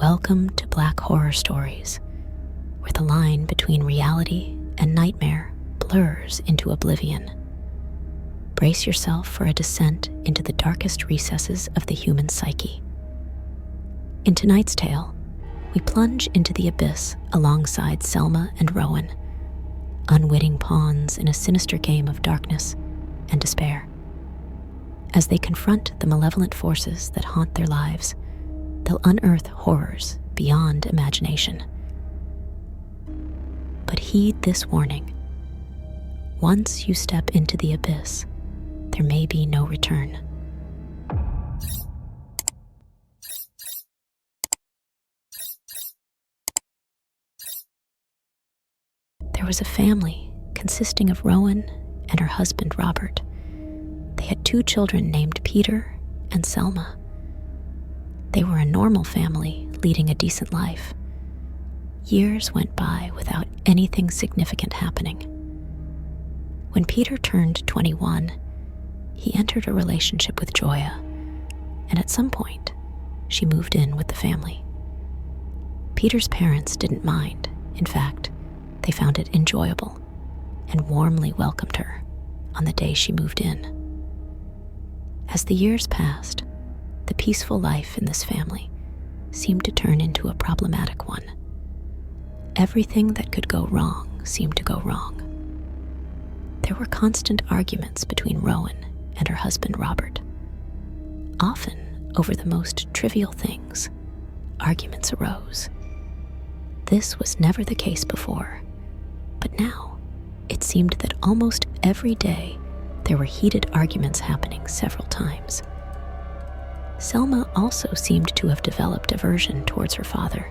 Welcome to Black Horror Stories, where the line between reality and nightmare blurs into oblivion. Brace yourself for a descent into the darkest recesses of the human psyche. In tonight's tale, we plunge into the abyss alongside Selma and Rowan, unwitting pawns in a sinister game of darkness and despair. As they confront the malevolent forces that haunt their lives, they'll unearth horrors beyond imagination. But heed this warning. Once you step into the abyss, there may be no return. There was a family consisting of Rowan and her husband Robert. They had 2 children named Peter and Selma. They were a normal family leading a decent life. Years went by without anything significant happening. When Peter turned 21, he entered a relationship with Joya, and at some point, she moved in with the family. Peter's parents didn't mind. In fact, they found it enjoyable and warmly welcomed her on the day she moved in. As the years passed, the peaceful life in this family seemed to turn into a problematic one. Everything that could go wrong seemed to go wrong. There were constant arguments between Rowan and her husband Robert. Often, over the most trivial things, arguments arose. This was never the case before, but now it seemed that almost every day there were heated arguments happening several times. Selma also seemed to have developed aversion towards her father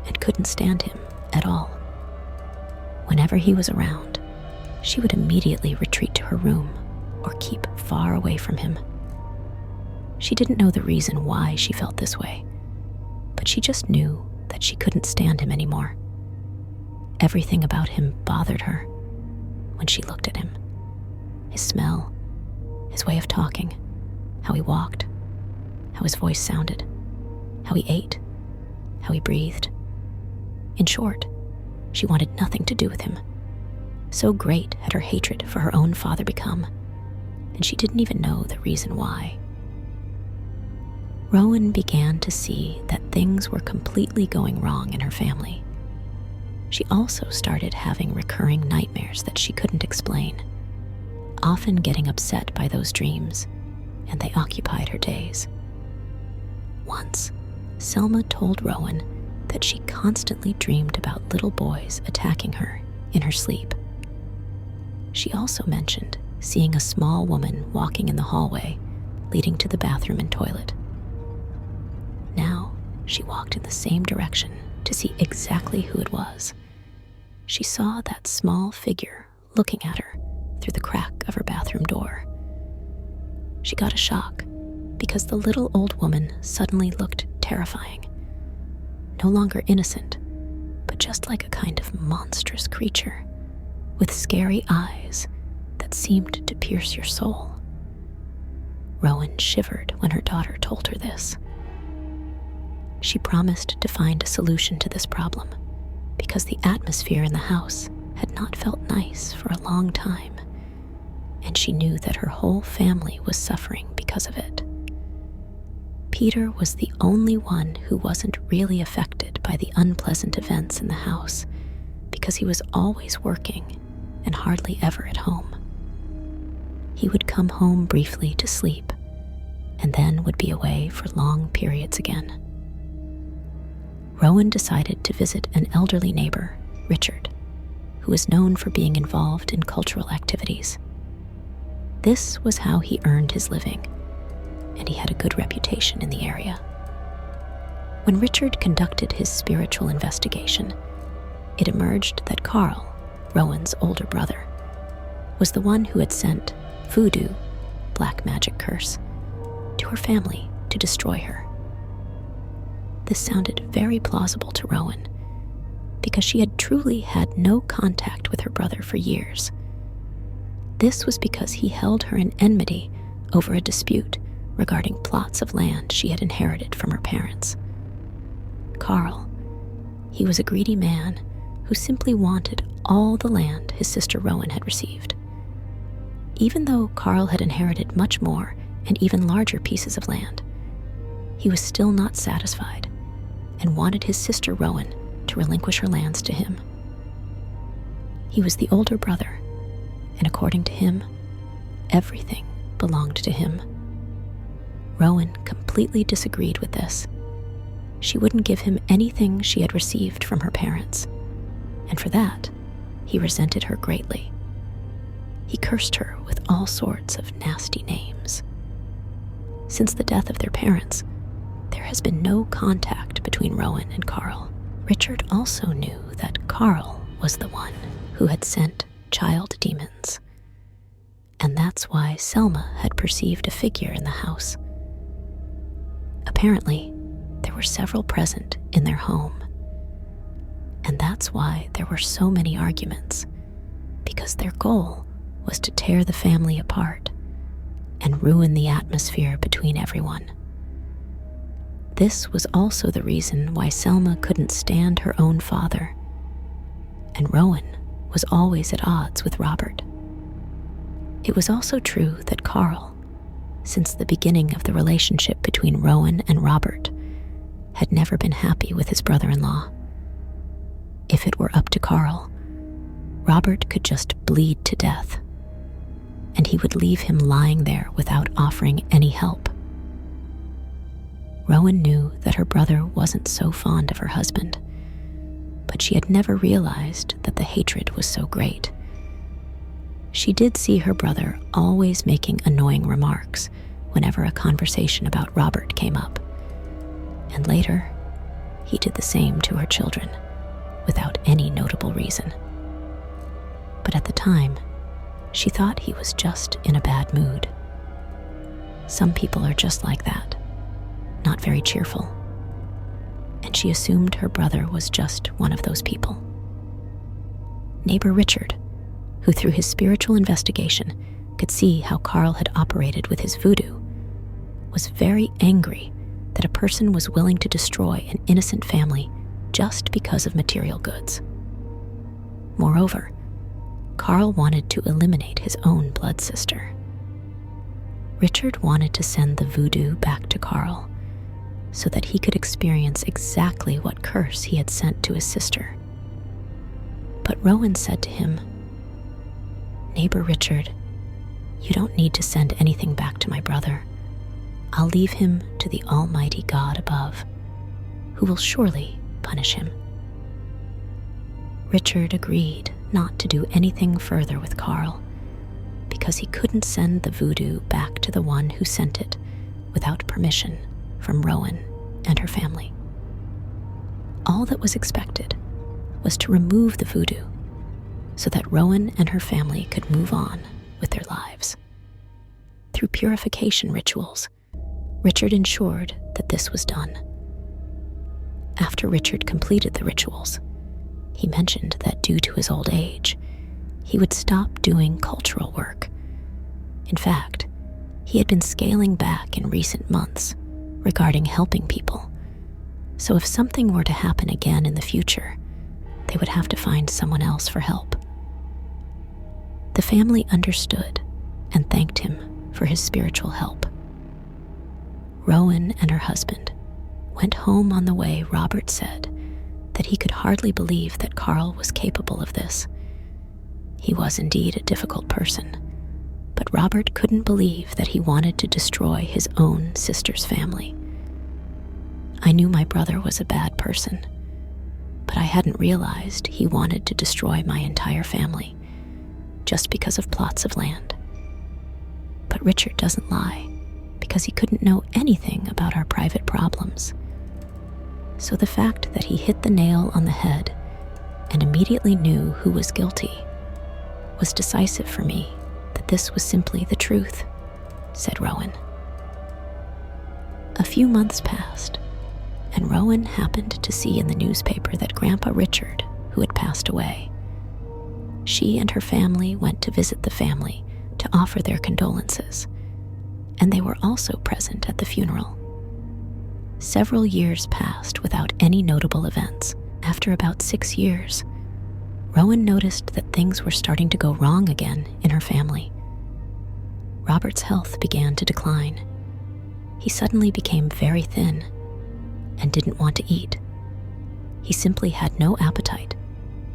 and couldn't stand him at all. Whenever he was around, she would immediately retreat to her room or keep far away from him. She didn't know the reason why she felt this way, but she just knew that she couldn't stand him anymore. Everything about him bothered her when she looked at him. His smell, his way of talking, how he walked, how his voice sounded, how he ate, how he breathed. In short, she wanted nothing to do with him. So great had her hatred for her own father become, and she didn't even know the reason why. Rowan began to see that things were completely going wrong in her family. She also started having recurring nightmares that she couldn't explain, often getting upset by those dreams, and they occupied her days. Once, Selma told Rowan that she constantly dreamed about little boys attacking her in her sleep. She also mentioned seeing a small woman walking in the hallway leading to the bathroom and toilet. Now, she walked in the same direction to see exactly who it was. She saw that small figure looking at her through the crack of her bathroom door. She got a shock because the little old woman suddenly looked terrifying. No longer innocent, but just like a kind of monstrous creature with scary eyes that seemed to pierce your soul. Rowan shivered when her daughter told her this. She promised to find a solution to this problem because the atmosphere in the house had not felt nice for a long time, and she knew that her whole family was suffering because of it. Peter was the only one who wasn't really affected by the unpleasant events in the house because he was always working and hardly ever at home. He would come home briefly to sleep and then would be away for long periods again. Rowan decided to visit an elderly neighbor, Richard, who was known for being involved in cultural activities. This was how he earned his living, and he had a good reputation in the area. When Richard conducted his spiritual investigation, it emerged that Carl, Rowan's older brother, was the one who had sent Voodoo, black magic curse, to her family to destroy her. This sounded very plausible to Rowan because she had truly had no contact with her brother for years. This was because he held her in enmity over a dispute regarding plots of land she had inherited from her parents. Carl, he was a greedy man who simply wanted all the land his sister Rowan had received. Even though Carl had inherited much more and even larger pieces of land, he was still not satisfied and wanted his sister Rowan to relinquish her lands to him. He was the older brother, and according to him, everything belonged to him. Rowan completely disagreed with this. She wouldn't give him anything she had received from her parents, and for that, he resented her greatly. He cursed her with all sorts of nasty names. Since the death of their parents, there has been no contact between Rowan and Carl. Richard also knew that Carl was the one who had sent child demons, and that's why Selma had perceived a figure in the house. Apparently, there were several present in their home, and that's why there were so many arguments, because their goal was to tear the family apart and ruin the atmosphere between everyone. This was also the reason why Selma couldn't stand her own father, and Rowan was always at odds with Robert. It was also true that Carl, since the beginning of the relationship between Rowan and Robert, had never been happy with his brother-in-law. If it were up to Carl, Robert could just bleed to death, and he would leave him lying there without offering any help. Rowan knew that her brother wasn't so fond of her husband, but she had never realized that the hatred was so great. She did see her brother always making annoying remarks whenever a conversation about Robert came up, and later, he did the same to her children without any notable reason. But at the time, she thought he was just in a bad mood. Some people are just like that, not very cheerful, and she assumed her brother was just one of those people. Neighbor Richard, who through his spiritual investigation could see how Carl had operated with his voodoo, was very angry that a person was willing to destroy an innocent family just because of material goods. Moreover, Carl wanted to eliminate his own blood sister. Richard wanted to send the voodoo back to Carl so that he could experience exactly what curse he had sent to his sister. But Rowan said to him, "Neighbor Richard, you don't need to send anything back to my brother. I'll leave him to the Almighty God above, who will surely punish him." Richard agreed not to do anything further with Carl because he couldn't send the voodoo back to the one who sent it without permission from Rowan and her family. All that was expected was to remove the voodoo so that Rowan and her family could move on with their lives. Through purification rituals, Richard ensured that this was done. After Richard completed the rituals, he mentioned that due to his old age, he would stop doing cultural work. In fact, he had been scaling back in recent months regarding helping people. So if something were to happen again in the future, they would have to find someone else for help. The family understood and thanked him for his spiritual help. Rowan and her husband went home on the way Robert said that he could hardly believe that Carl was capable of this. He was indeed a difficult person, but Robert couldn't believe that he wanted to destroy his own sister's family. "I knew my brother was a bad person, but I hadn't realized he wanted to destroy my entire family just because of plots of land. But Richard doesn't lie because he couldn't know anything about our private problems. So the fact that he hit the nail on the head and immediately knew who was guilty was decisive for me that this was simply the truth," said Rowan. A few months passed, and Rowan happened to see in the newspaper that Grandpa Richard, who had passed away. She and her family went to visit the family to offer their condolences, and they were also present at the funeral. Several years passed without any notable events. After about 6 years, Rowan noticed that things were starting to go wrong again in her family. Robert's health began to decline. He suddenly became very thin and didn't want to eat. He simply had no appetite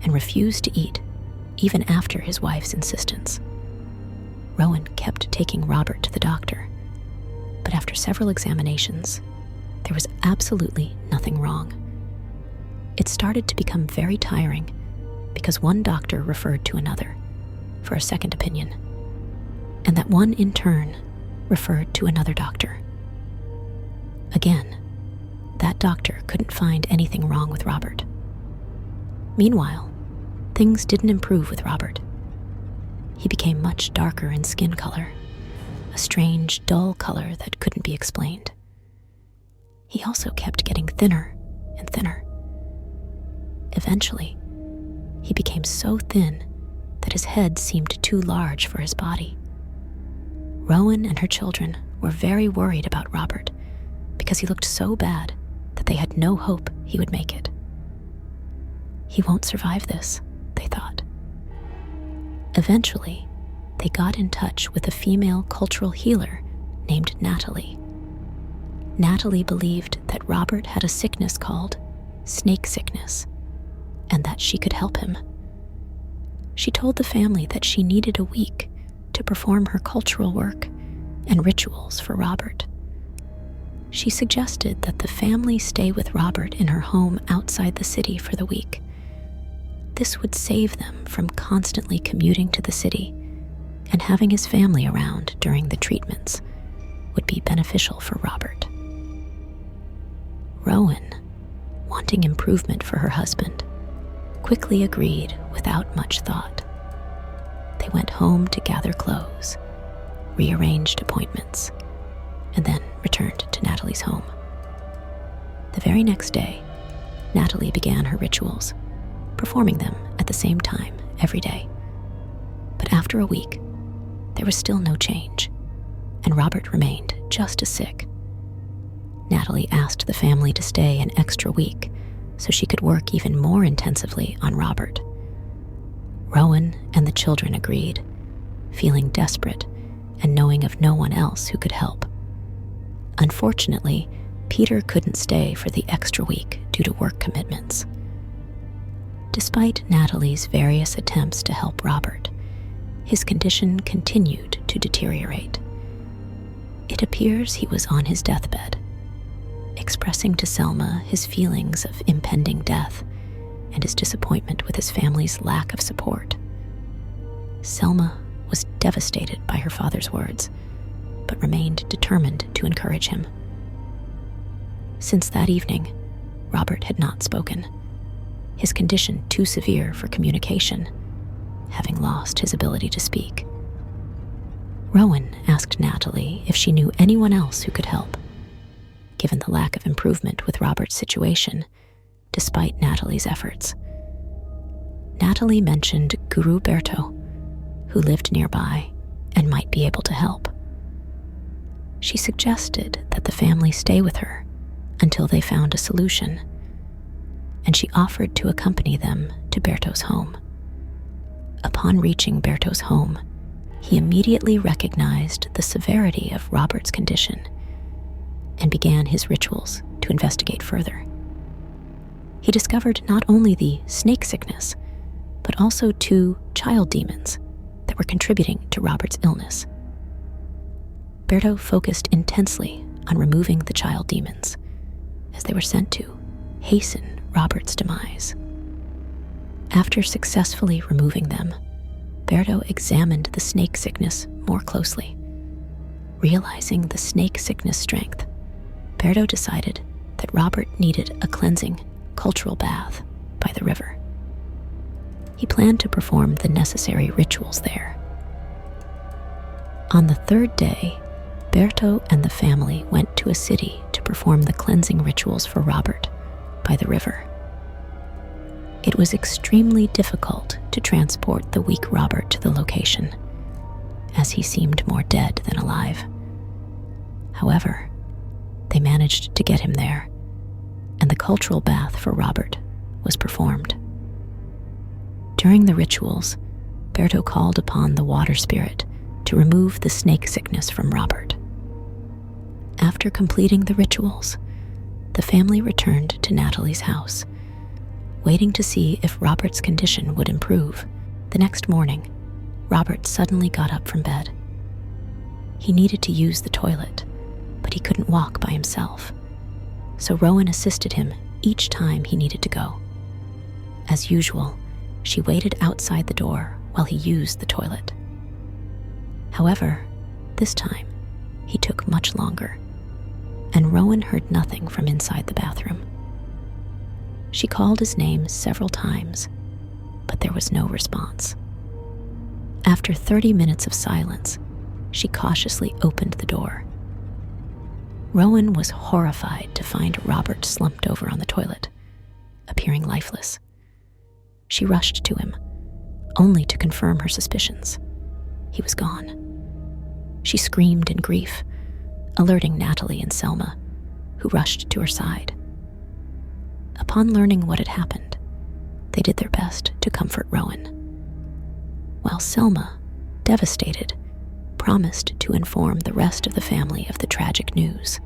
and refused to eat, even after his wife's insistence. Rowan kept taking Robert to the doctor, but after several examinations, there was absolutely nothing wrong. It started to become very tiring because one doctor referred to another for a second opinion, and that one in turn referred to another doctor. Again, that doctor couldn't find anything wrong with Robert. Meanwhile, things didn't improve with Robert. He became much darker in skin color, a strange, dull color that couldn't be explained. He also kept getting thinner and thinner. Eventually, he became so thin that his head seemed too large for his body. Rowan and her children were very worried about Robert because he looked so bad that they had no hope he would make it. He won't survive this, they thought. Eventually, they got in touch with a female cultural healer named Natalie. Natalie believed that Robert had a sickness called snake sickness, and that she could help him. She told the family that she needed a week to perform her cultural work and rituals for Robert. She suggested that the family stay with Robert in her home outside the city for the week. This would save them from constantly commuting to the city, and having his family around during the treatments would be beneficial for Robert. Rowan, wanting improvement for her husband, quickly agreed without much thought. They went home to gather clothes, rearranged appointments, and then returned to Natalie's home. The very next day, Natalie began her rituals, performing them at the same time every day. But after a week, there was still no change, and Robert remained just as sick. Natalie asked the family to stay an extra week so she could work even more intensively on Robert. Rowan and the children agreed, feeling desperate and knowing of no one else who could help. Unfortunately, Peter couldn't stay for the extra week due to work commitments. Despite Natalie's various attempts to help Robert, his condition continued to deteriorate. It appears he was on his deathbed, expressing to Selma his feelings of impending death and his disappointment with his family's lack of support. Selma was devastated by her father's words, but remained determined to encourage him. Since that evening, Robert had not spoken, his condition too severe for communication, having lost his ability to speak. Rowan asked Natalie if she knew anyone else who could help, given the lack of improvement with Robert's situation, despite Natalie's efforts. Natalie mentioned Guru Berto, who lived nearby and might be able to help. She suggested that the family stay with her until they found a solution, and she offered to accompany them to Berto's home. Upon reaching Berto's home, he immediately recognized the severity of Robert's condition and began his rituals to investigate further. He discovered not only the snake sickness, but also 2 child demons that were contributing to Robert's illness. Berto focused intensely on removing the child demons, as they were sent to hasten Robert's demise. After successfully removing them, Berto examined the snake sickness more closely. Realizing the snake sickness strength, Berto decided that Robert needed a cleansing, cultural bath by the river. He planned to perform the necessary rituals there. On the 3rd day, Berto and the family went to a city to perform the cleansing rituals for Robert by the river. It was extremely difficult to transport the weak Robert to the location, as he seemed more dead than alive. However, They managed to get him there, and the cultural bath for Robert was performed. During the rituals, Berto called upon the water spirit to remove the snake sickness from Robert. After completing the rituals, the family returned to Natalie's house, waiting to see if Robert's condition would improve. The next morning, Robert suddenly got up from bed. He needed to use the toilet, but he couldn't walk by himself, so Rowan assisted him each time he needed to go. As usual, she waited outside the door while he used the toilet. However, this time, he took much longer, and Rowan heard nothing from inside the bathroom. She called his name several times, but there was no response. After 30 minutes of silence, she cautiously opened the door. Rowan was horrified to find Robert slumped over on the toilet, appearing lifeless. She rushed to him, only to confirm her suspicions. He was gone. She screamed in grief, alerting Natalie and Selma, who rushed to her side. Upon learning what had happened, they did their best to comfort Rowan, while Selma, devastated, promised to inform the rest of the family of the tragic news.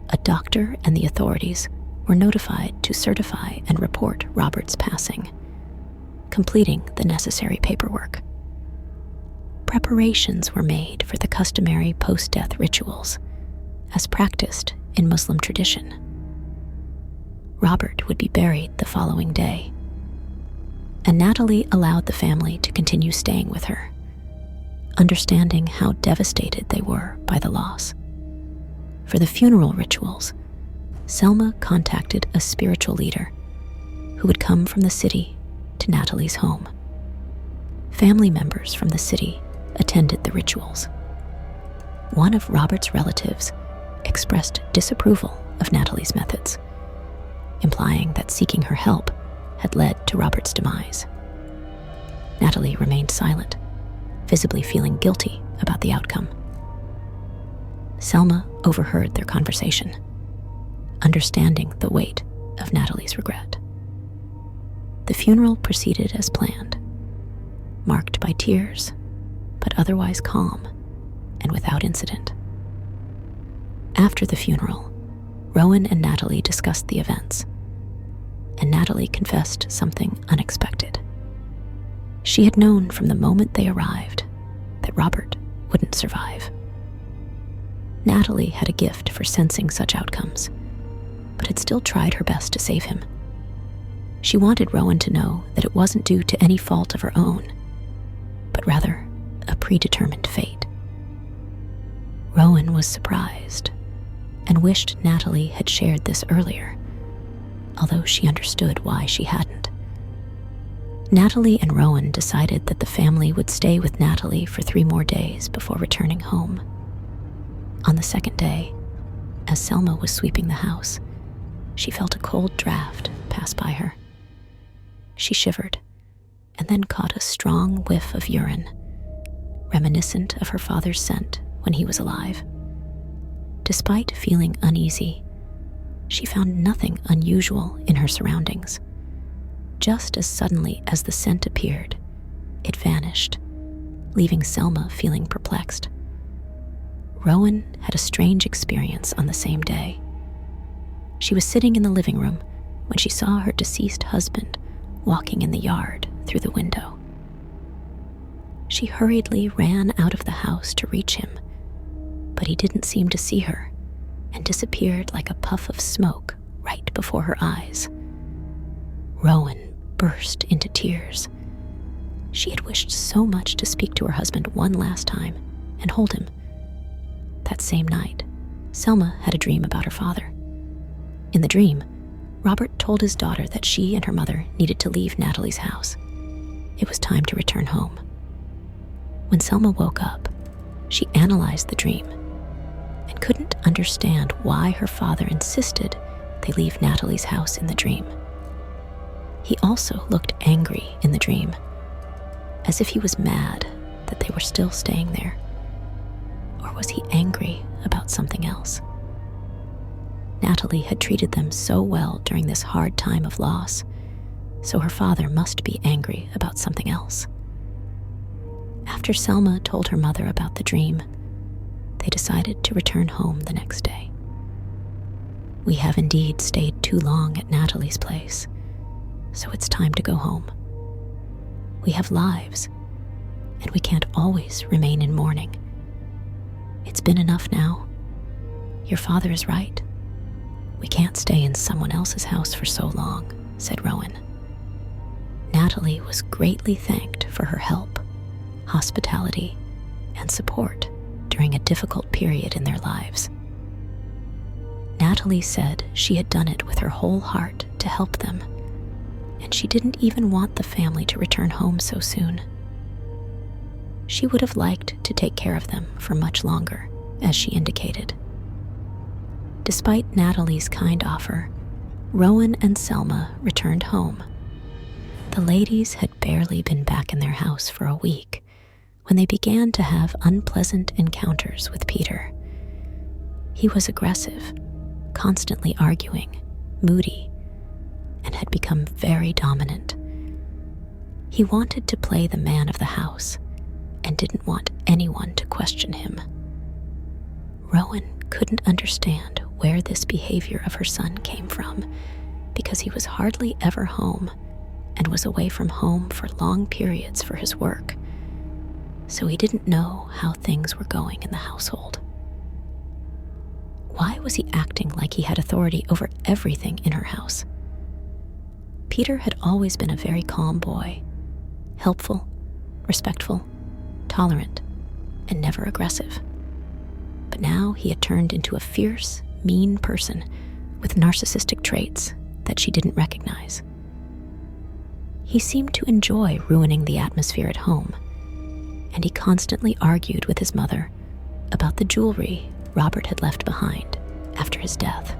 A doctor and the authorities were notified to certify and report Robert's passing, completing the necessary paperwork. Preparations were made for the customary post-death rituals, as practiced in Muslim tradition. Robert would be buried the following day, and Natalie allowed the family to continue staying with her, understanding how devastated they were by the loss. For the funeral rituals, Selma contacted a spiritual leader who would come from the city to Natalie's home. Family members from the city attended the rituals. One of Robert's relatives expressed disapproval of Natalie's methods, implying that seeking her help had led to Robert's demise. Natalie remained silent, visibly feeling guilty about the outcome. Selma overheard their conversation, understanding the weight of Natalie's regret. The funeral proceeded as planned, marked by tears, but otherwise calm and without incident. After the funeral, Rowan and Natalie discussed the events, and Natalie confessed something unexpected. She had known from the moment they arrived that Robert wouldn't survive. Natalie had a gift for sensing such outcomes, but had still tried her best to save him. She wanted Rowan to know that it wasn't due to any fault of her own, but rather a predetermined fate. Rowan was surprised and wished Natalie had shared this earlier, although she understood why she hadn't. Natalie and Rowan decided that the family would stay with Natalie for 3 more days before returning home. On the second day, as Selma was sweeping the house, she felt a cold draft pass by her. She shivered and then caught a strong whiff of urine, reminiscent of her father's scent when he was alive. Despite feeling uneasy, she found nothing unusual in her surroundings. Just as suddenly as the scent appeared, it vanished, leaving Selma feeling perplexed. Rowan had a strange experience on the same day. She was sitting in the living room when she saw her deceased husband walking in the yard through the window. She hurriedly ran out of the house to reach him, but he didn't seem to see her and disappeared like a puff of smoke right before her eyes. Rowan burst into tears. She had wished so much to speak to her husband one last time and hold him. That same night, Selma had a dream about her father. In the dream, Robert told his daughter that she and her mother needed to leave Natalie's house. It was time to return home. When Selma woke up, she analyzed the dream and couldn't understand why her father insisted they leave Natalie's house in the dream. He also looked angry in the dream, as if he was mad that they were still staying there. Or was he angry about something else? Natalie had treated them so well during this hard time of loss, so her father must be angry about something else. After Selma told her mother about the dream, they decided to return home the next day. "We have indeed stayed too long at Natalie's place, so it's time to go home. We have lives, and we can't always remain in mourning. It's been enough now. Your father is right. We can't stay in someone else's house for so long," said Rowan. Natalie was greatly thanked for her help, hospitality, and support during a difficult period in their lives. Natalie said she had done it with her whole heart to help them, and she didn't even want the family to return home so soon. She would have liked to take care of them for much longer, as she indicated. Despite Natalie's kind offer, Rowan and Selma returned home. The ladies had barely been back in their house for a week when they began to have unpleasant encounters with Peter. He was aggressive, constantly arguing, moody, and had become very dominant. He wanted to play the man of the house and didn't want anyone to question him. Rowan couldn't understand where this behavior of her son came from because he was hardly ever home and was away from home for long periods for his work, so he didn't know how things were going in the household. Why was he acting like he had authority over everything in her house? Peter had always been a very calm boy, helpful, respectful, tolerant, and never aggressive. But now he had turned into a fierce, mean person with narcissistic traits that she didn't recognize. He seemed to enjoy ruining the atmosphere at home, and he constantly argued with his mother about the jewelry Robert had left behind after his death.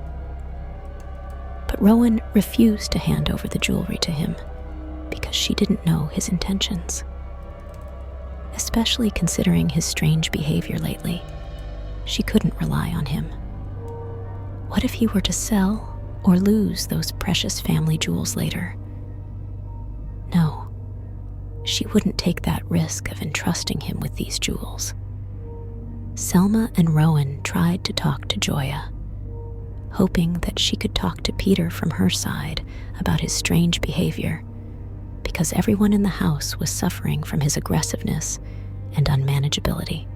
But Rowan refused to hand over the jewelry to him because she didn't know his intentions. Especially considering his strange behavior lately, she couldn't rely on him. What if he were to sell or lose those precious family jewels later? No, she wouldn't take that risk of entrusting him with these jewels. Selma and Rowan tried to talk to Joya, hoping that she could talk to Peter from her side about his strange behavior, because everyone in the house was suffering from his aggressiveness and unmanageability.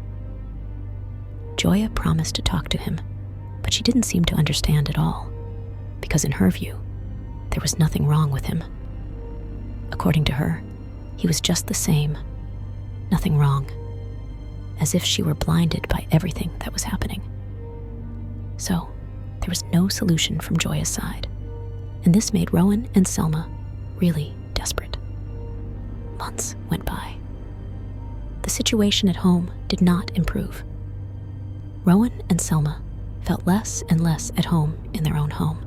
Joya promised to talk to him, but she didn't seem to understand at all, because in her view, there was nothing wrong with him. According to her, he was just the same, nothing wrong, as if she were blinded by everything that was happening. So, there was no solution from Joya's side, and this made Rowan and Selma really desperate. Months went by. The situation at home did not improve. Rowan and Selma felt less and less at home in their own home.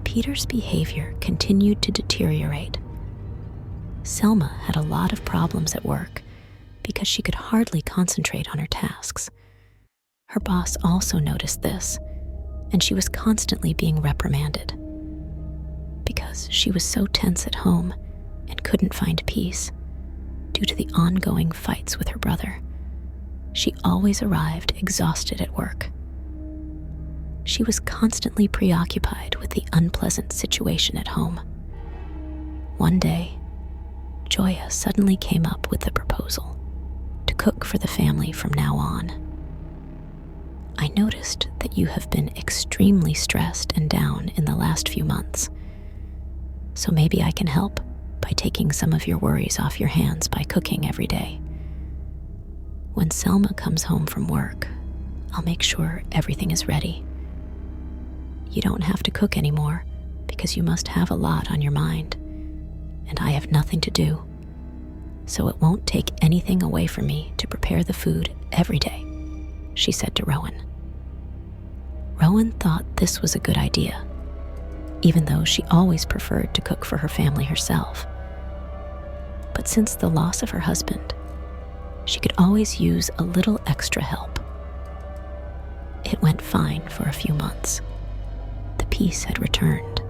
Peter's behavior continued to deteriorate. Selma had a lot of problems at work because she could hardly concentrate on her tasks. Her boss also noticed this, and she was constantly being reprimanded. Because she was so tense at home and couldn't find peace due to the ongoing fights with her brother, she always arrived exhausted at work. She was constantly preoccupied with the unpleasant situation at home. One day, Joya suddenly came up with the proposal to cook for the family from now on. "I noticed that you have been extremely stressed and down in the last few months, so maybe I can help by taking some of your worries off your hands by cooking every day. When Selma comes home from work, I'll make sure everything is ready. You don't have to cook anymore because you must have a lot on your mind, and I have nothing to do, so it won't take anything away from me to prepare the food every day," she said to Rowan. Rowan thought this was a good idea, even though she always preferred to cook for her family herself. But since the loss of her husband, she could always use a little extra help. It went fine for a few months. peace had returned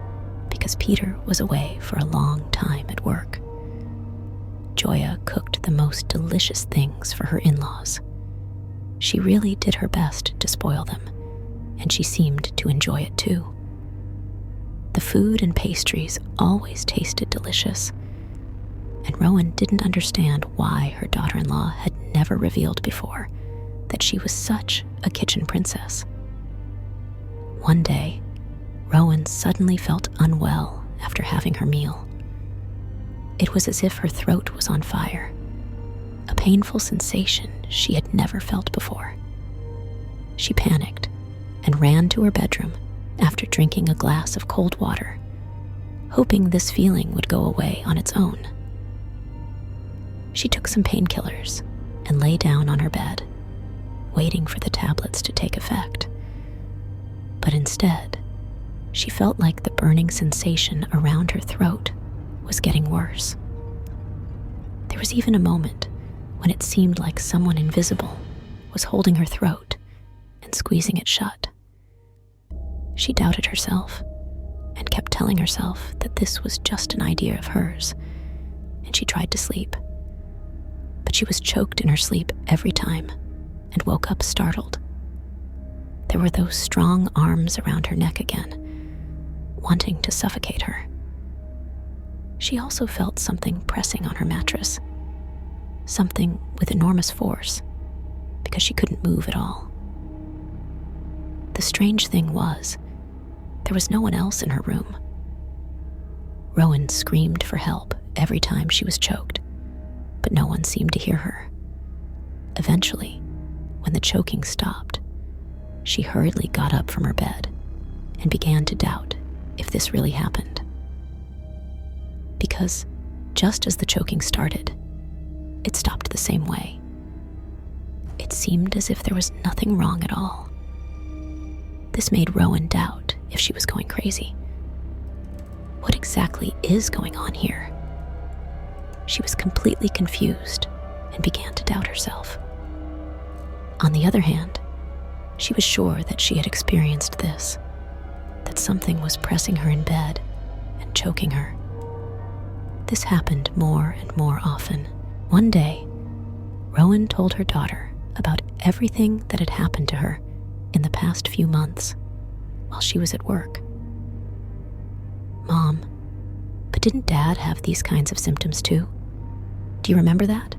because Peter was away for a long time at work. Joya cooked the most delicious things for her in-laws. She really did her best to spoil them, and she seemed to enjoy it too. The food and pastries always tasted delicious, and Rowan didn't understand why her daughter-in-law had never revealed before that she was such a kitchen princess. One day, Rowan suddenly felt unwell after having her meal. It was as if her throat was on fire, a painful sensation she had never felt before. She panicked and ran to her bedroom after drinking a glass of cold water, hoping this feeling would go away on its own. She took some painkillers and lay down on her bed, waiting for the tablets to take effect. But instead, she felt like the burning sensation around her throat was getting worse. There was even a moment when it seemed like someone invisible was holding her throat and squeezing it shut. She doubted herself and kept telling herself that this was just an idea of hers, and she tried to sleep. But she was choked in her sleep every time and woke up startled. There were those strong arms around her neck again, wanting to suffocate her. She also felt something pressing on her mattress, something with enormous force, because she couldn't move at all. The strange thing was, there was no one else in her room. Rowan screamed for help every time she was choked, but no one seemed to hear her. Eventually, when the choking stopped, she hurriedly got up from her bed and began to doubt if this really happened. Because just as the choking started, it stopped the same way. It seemed as if there was nothing wrong at all. This made Rowan doubt if she was going crazy. What exactly is going on here? She was completely confused and began to doubt herself. On the other hand, she was sure that she had experienced this, that something was pressing her in bed and choking her. This happened more and more often. One day, Rowan told her daughter about everything that had happened to her in the past few months while she was at work. "Mom, but didn't Dad have these kinds of symptoms too? Do you remember that?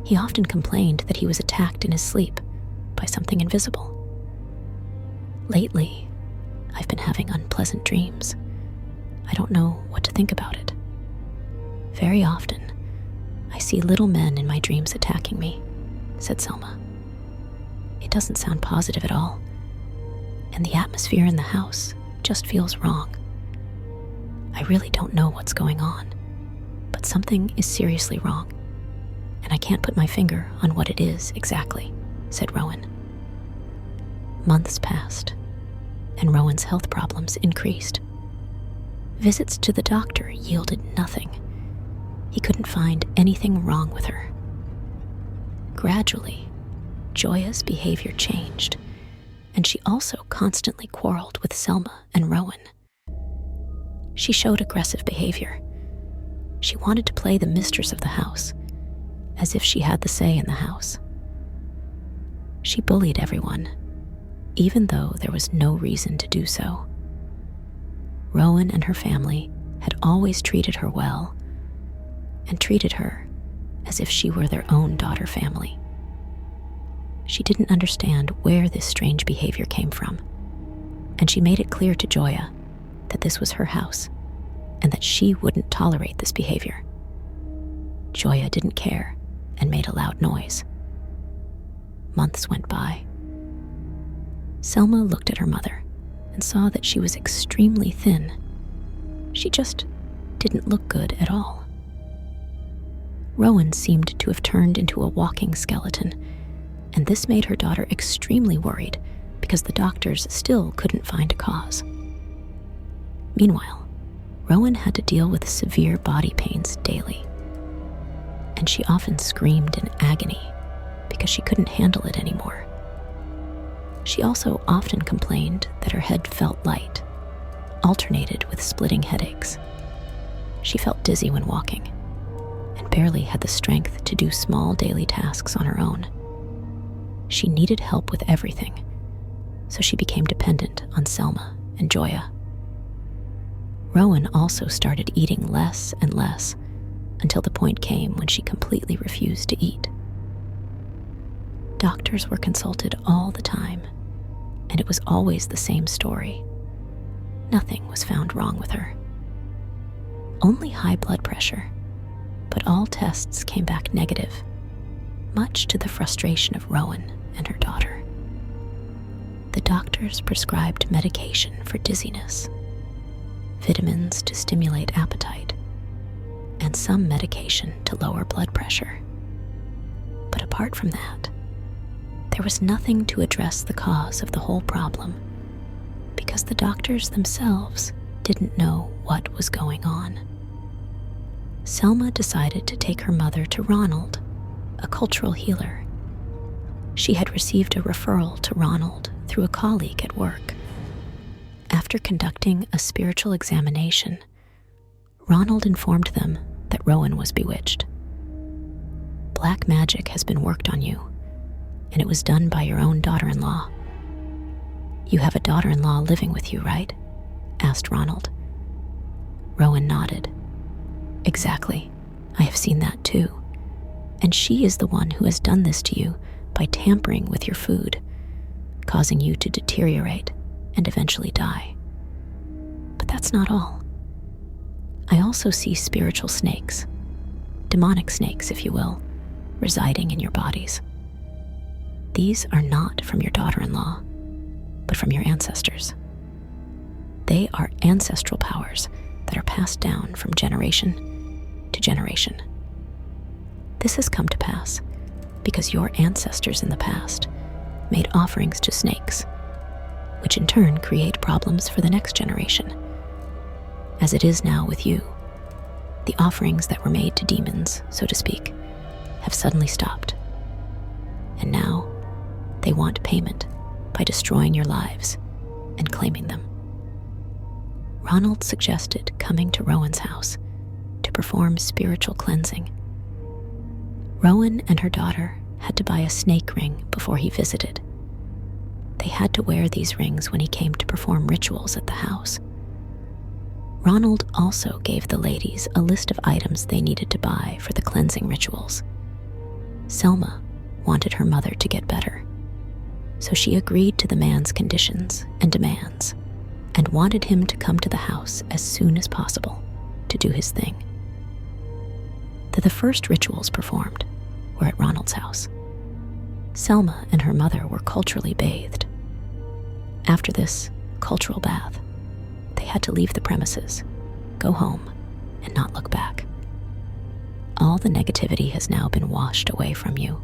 He often complained that he was attacked in his sleep by something invisible. Lately, I've been having unpleasant dreams. I don't know what to think about it. Very often, I see little men in my dreams attacking me," said Selma. "It doesn't sound positive at all, and the atmosphere in the house just feels wrong. I really don't know what's going on, but something is seriously wrong, and I can't put my finger on what it is exactly," said Rowan. Months passed, and Rowan's health problems increased. Visits to the doctor yielded nothing. He couldn't find anything wrong with her. Gradually, Joya's behavior changed, and she also constantly quarreled with Selma and Rowan. She showed aggressive behavior. She wanted to play the mistress of the house, as if she had the say in the house. She bullied everyone, even though there was no reason to do so. Rowan and her family had always treated her well, and treated her as if she were their own daughter family. She didn't understand where this strange behavior came from, and she made it clear to Joya that this was her house and that she wouldn't tolerate this behavior. Joya didn't care and made a loud noise. Months went by. Selma looked at her mother and saw that she was extremely thin. She just didn't look good at all. Rowan seemed to have turned into a walking skeleton, and this made her daughter extremely worried because the doctors still couldn't find a cause. Meanwhile, Rowan had to deal with severe body pains daily, and she often screamed in agony because she couldn't handle it anymore. She also often complained that her head felt light, alternated with splitting headaches. She felt dizzy when walking, and barely had the strength to do small daily tasks on her own. She needed help with everything, so she became dependent on Selma and Joya. Rowan also started eating less and less until the point came when she completely refused to eat. Doctors were consulted all the time, and it was always the same story. Nothing was found wrong with her. Only high blood pressure, but all tests came back negative, much to the frustration of Rowan and her daughter. The doctors prescribed medication for dizziness, vitamins to stimulate appetite, and some medication to lower blood pressure. But apart from that, there was nothing to address the cause of the whole problem, because the doctors themselves didn't know what was going on. Selma decided to take her mother to Ronald, a cultural healer. She had received a referral to Ronald through a colleague at work. After conducting a spiritual examination, Ronald informed them that Rowan was bewitched. Black magic has been worked on you, and it was done by your own daughter-in-law. You have a daughter-in-law living with you, right? Asked Ronald. Rowan nodded. Exactly. I have seen that too. And she is the one who has done this to you by tampering with your food, causing you to deteriorate and eventually die. But that's not all. I also see spiritual snakes, demonic snakes, if you will, residing in your bodies. These are not from your daughter-in-law, but from your ancestors. They are ancestral powers that are passed down from generation to generation. This has come to pass because your ancestors in the past made offerings to snakes, which in turn create problems for the next generation. As it is now with you, the offerings that were made to demons, so to speak, have suddenly stopped. And now they want payment by destroying your lives and claiming them. Ronald suggested coming to Rowan's house to perform spiritual cleansing. Rowan and her daughter had to buy a snake ring before he visited. They had to wear these rings when he came to perform rituals at the house. Ronald also gave the ladies a list of items they needed to buy for the cleansing rituals. Selma wanted her mother to get better, so she agreed to the man's conditions and demands and wanted him to come to the house as soon as possible to do his thing. The first rituals performed were at Ronald's house. Selma and her mother were culturally bathed. After this cultural bath, they had to leave the premises, go home, and not look back. All the negativity has now been washed away from you.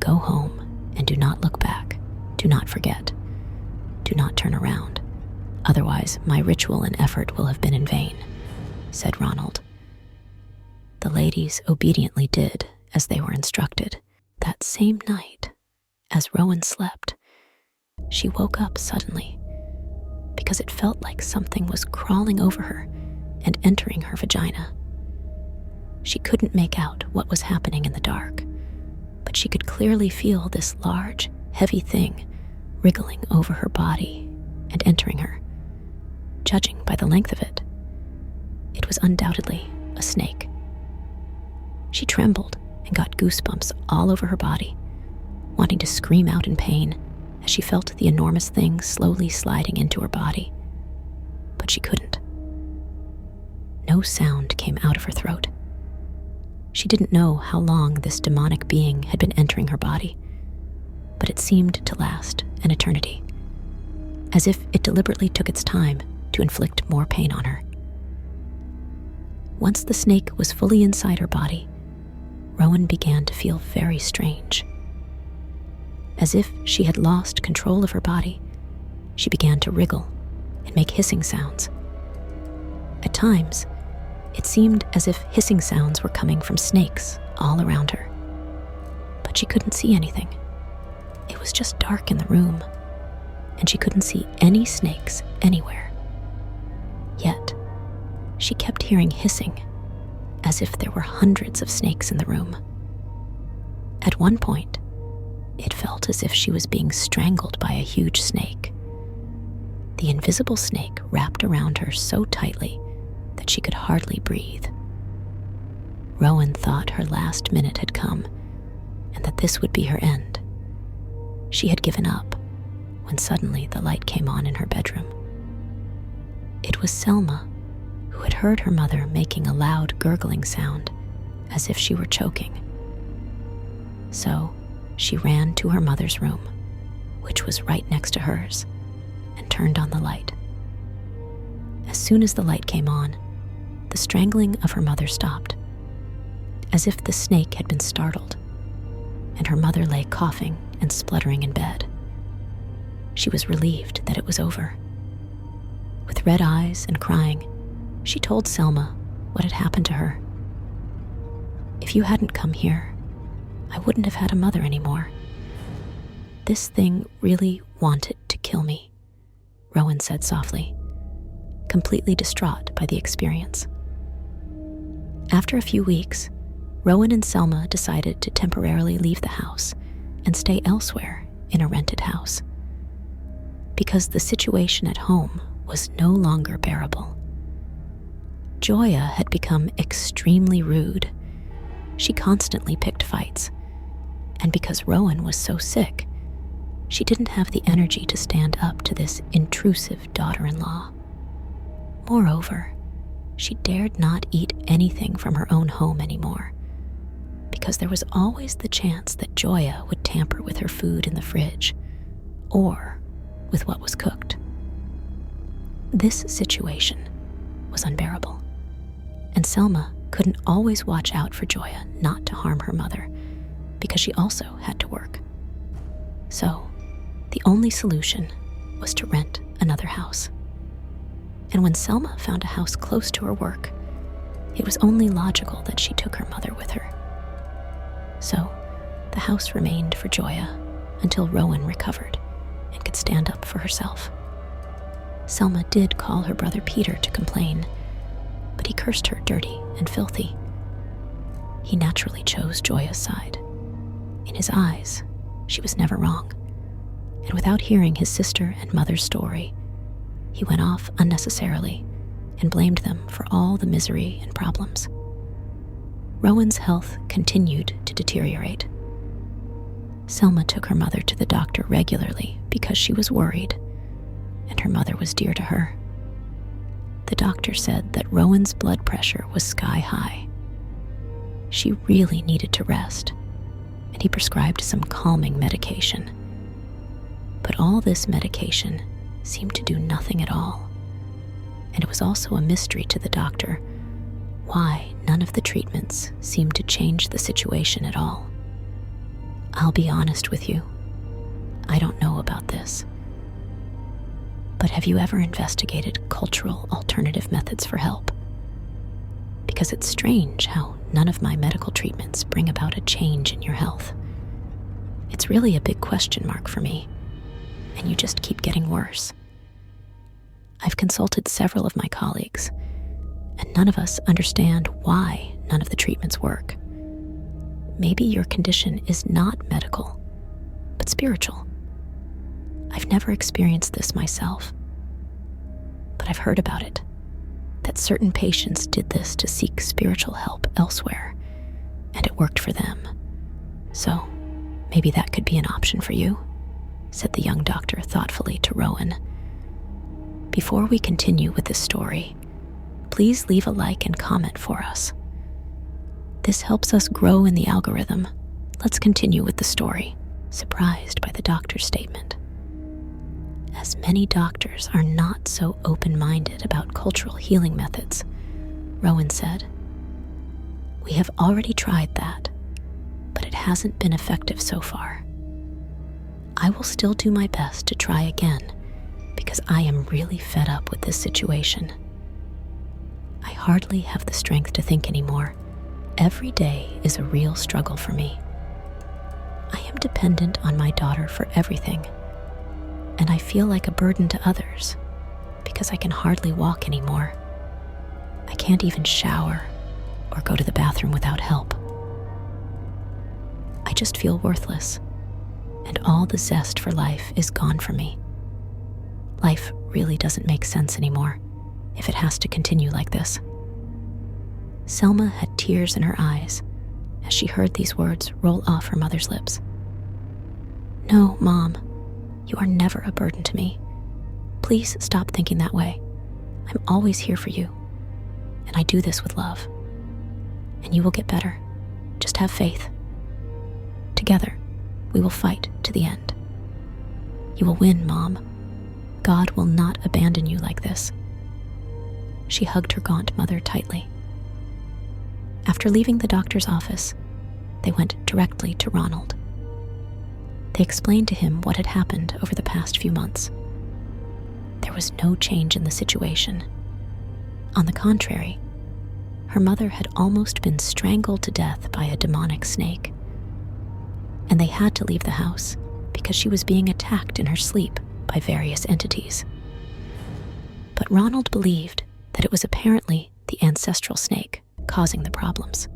Go home and do not look back. Do not forget. Do not turn around. Otherwise, my ritual and effort will have been in vain, said Ronald. The ladies obediently did as they were instructed. That same night, as Rowan slept, she woke up suddenly because it felt like something was crawling over her and entering her vagina. She couldn't make out what was happening in the dark, but she could clearly feel this large, heavy thing wriggling over her body and entering her. Judging by the length of it, it was undoubtedly a snake. She trembled and got goosebumps all over her body, wanting to scream out in pain as she felt the enormous thing slowly sliding into her body. But she couldn't. No sound came out of her throat. She didn't know how long this demonic being had been entering her body, but it seemed to last an eternity, as if it deliberately took its time to inflict more pain on her. Once the snake was fully inside her body, Rowan began to feel very strange. As if she had lost control of her body, she began to wriggle and make hissing sounds. At times, it seemed as if hissing sounds were coming from snakes all around her, but she couldn't see anything. It was was just dark in the room, and she couldn't see any snakes anywhere. Yet, she kept hearing hissing, as if there were hundreds of snakes in the room. At one point, it felt as if she was being strangled by a huge snake. The invisible snake wrapped around her so tightly that she could hardly breathe. Rowan thought her last minute had come, and that this would be her end. She had given up when suddenly the light came on in her bedroom. It was Selma, who had heard her mother making a loud gurgling sound, as if she were choking. So she ran to her mother's room, which was right next to hers, and turned on the light. As soon as the light came on, the strangling of her mother stopped, as if the snake had been startled, and her mother lay coughing and spluttering in bed. She was relieved that it was over. With red eyes and crying, she told Selma what had happened to her. "If you hadn't come here, I wouldn't have had a mother anymore. This thing really wanted to kill me," Rowan said softly, completely distraught by the experience. After a few weeks, Rowan and Selma decided to temporarily leave the house and stay elsewhere in a rented house, because the situation at home was no longer bearable. Joya had become extremely rude. She constantly picked fights, and because Rowan was so sick, she didn't have the energy to stand up to this intrusive daughter-in-law. Moreover, she dared not eat anything from her own home anymore, because there was always the chance that Joya would tamper with her food in the fridge, or with what was cooked. This situation was unbearable, and Selma couldn't always watch out for Joya not to harm her mother, because she also had to work. So, the only solution was to rent another house. And when Selma found a house close to her work, it was only logical that she took her mother with her. So, the house remained for Joya until Rowan recovered and could stand up for herself. Selma did call her brother Peter to complain, but he cursed her dirty and filthy. He naturally chose Joya's side. In his eyes, she was never wrong, and without hearing his sister and mother's story, he went off unnecessarily and blamed them for all the misery and problems. Rowan's health continued to deteriorate. Selma took her mother to the doctor regularly because she was worried, and her mother was dear to her. The doctor said that Rowan's blood pressure was sky high. She really needed to rest, and he prescribed some calming medication. But all this medication seemed to do nothing at all, and it was also a mystery to the doctor why none of the treatments seemed to change the situation at all. I'll be honest with you, I don't know about this. But have you ever investigated cultural alternative methods for help? Because it's strange how none of my medical treatments bring about a change in your health. It's really a big question mark for me, and you just keep getting worse. I've consulted several of my colleagues, and none of us understand why none of the treatments work. Maybe your condition is not medical, but spiritual. I've never experienced this myself, but I've heard about it, that certain patients did this to seek spiritual help elsewhere, and it worked for them. So maybe that could be an option for you, said the young doctor thoughtfully to Rowan. Before we continue with this story, please leave a like and comment for us. This helps us grow in the algorithm. Let's continue with the story, surprised by the doctor's statement. As many doctors are not so open-minded about cultural healing methods, Rowan said, "We have already tried that, but it hasn't been effective so far. I will still do my best to try again because I am really fed up with this situation. I hardly have the strength to think anymore. Every day is a real struggle for me. I am dependent on my daughter for everything, and I feel like a burden to others because I can hardly walk anymore. I can't even shower or go to the bathroom without help. I just feel worthless, and all the zest for life is gone from me. Life really doesn't make sense anymore if it has to continue like this. Selma had tears in her eyes as she heard these words roll off her mother's lips. "No, Mom, you are never a burden to me. Please stop thinking that way. I'm always here for you, and I do this with love. And you will get better. Just have faith. Together, we will fight to the end. You will win, Mom. God will not abandon you like this." She hugged her gaunt mother tightly. After leaving the doctor's office, they went directly to Ronald. They explained to him what had happened over the past few months. There was no change in the situation. On the contrary, her mother had almost been strangled to death by a demonic snake, and they had to leave the house because she was being attacked in her sleep by various entities. But Ronald believed that it was apparently the ancestral snake causing the problems.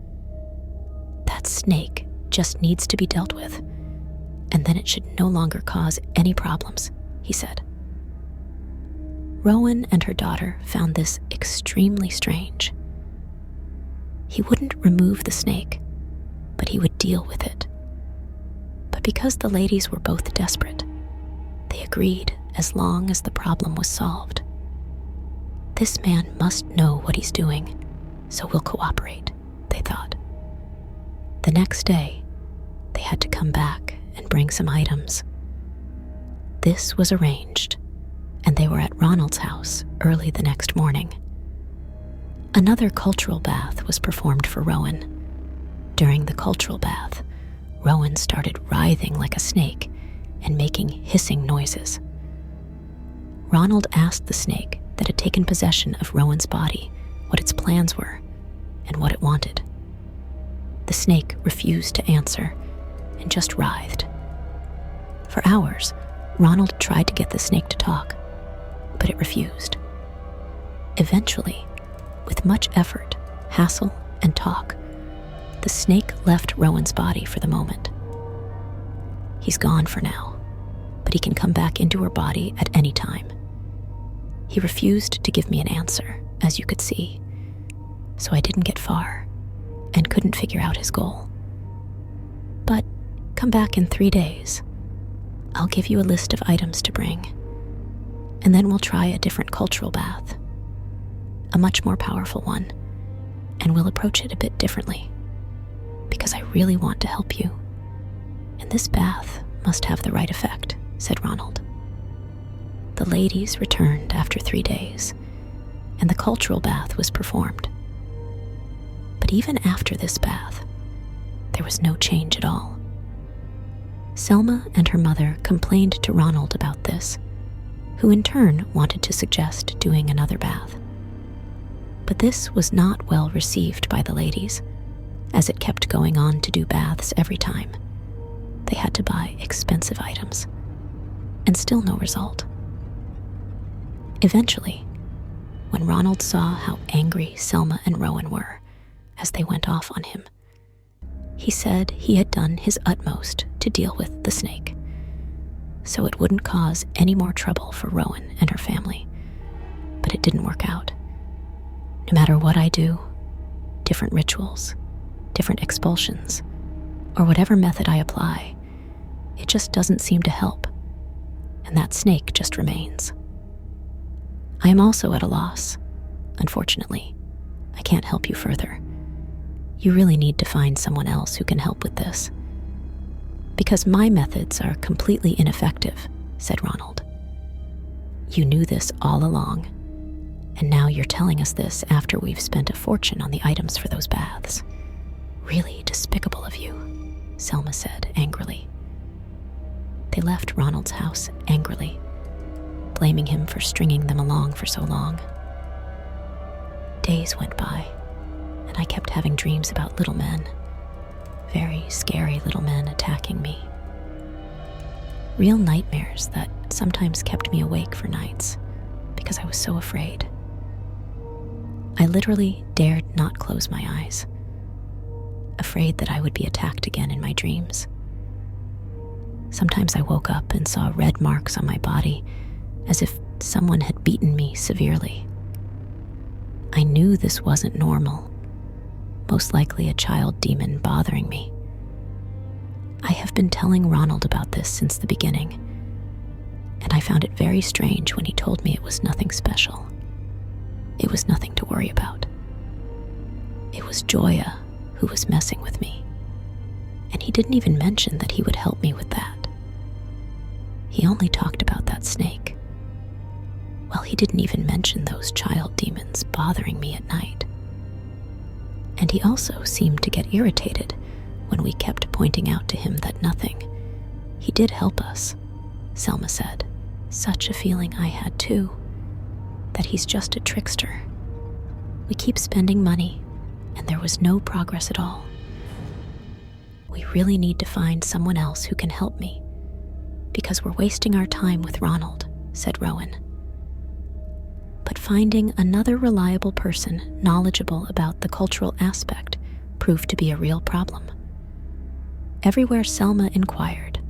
That snake just needs to be dealt with, and then it should no longer cause any problems, he said. Rowan and her daughter found this extremely strange. He wouldn't remove the snake, but he would deal with it. But because the ladies were both desperate, they agreed as long as the problem was solved. This man must know what he's doing, so we'll cooperate, they thought. The next day, they had to come back and bring some items. This was arranged, and they were at Ronald's house early the next morning. Another cultural bath was performed for Rowan. During the cultural bath, Rowan started writhing like a snake and making hissing noises. Ronald asked the snake that had taken possession of Rowan's body what its plans were and what it wanted. The snake refused to answer and just writhed. For hours, Ronald tried to get the snake to talk, but it refused. Eventually, with much effort, hassle, and talk, the snake left Rowan's body for the moment. He's gone for now, but he can come back into her body at any time. He refused to give me an answer, as you could see, so I didn't get far and couldn't figure out his goal. But come back in 3 days. I'll give you a list of items to bring, and then we'll try a different cultural bath, a much more powerful one, and we'll approach it a bit differently, because I really want to help you, and this bath must have the right effect, said Ronald. The ladies returned after 3 days, and the cultural bath was performed. But even after this bath, there was no change at all. Selma and her mother complained to Ronald about this, who in turn wanted to suggest doing another bath. But this was not well received by the ladies, as it kept going on to do baths every time. They had to buy expensive items, and still no result. Eventually, when Ronald saw how angry Selma and Rowan were as they went off on him, he said he had done his utmost to deal with the snake, so it wouldn't cause any more trouble for Rowan and her family. But it didn't work out. No matter what I do, different rituals, different expulsions, or whatever method I apply, it just doesn't seem to help, and that snake just remains. I am also at a loss. Unfortunately, I can't help you further. You really need to find someone else who can help with this, because my methods are completely ineffective, said Ronald. You knew this all along, and now you're telling us this after we've spent a fortune on the items for those baths. Really despicable of you, Selma said angrily. They left Ronald's house angrily, blaming him for stringing them along for so long. Days went by, and I kept having dreams about little men, very scary little men attacking me. Real nightmares that sometimes kept me awake for nights because I was so afraid. I literally dared not close my eyes, afraid that I would be attacked again in my dreams. Sometimes I woke up and saw red marks on my body, as if someone had beaten me severely. I knew this wasn't normal, most likely a child demon bothering me. I have been telling Ronald about this since the beginning, and I found it very strange when he told me it was nothing special. It was nothing to worry about. It was Joya who was messing with me, and he didn't even mention that he would help me with that. He only talked about that snake. Well, he didn't even mention those child demons bothering me at night. And he also seemed to get irritated when we kept pointing out to him that nothing. He did help us, Selma said. Such a feeling I had too, that he's just a trickster. We keep spending money, and there was no progress at all. We really need to find someone else who can help me, because we're wasting our time with Ronald, said Rowan. But finding another reliable person knowledgeable about the cultural aspect proved to be a real problem. Everywhere Selma inquired,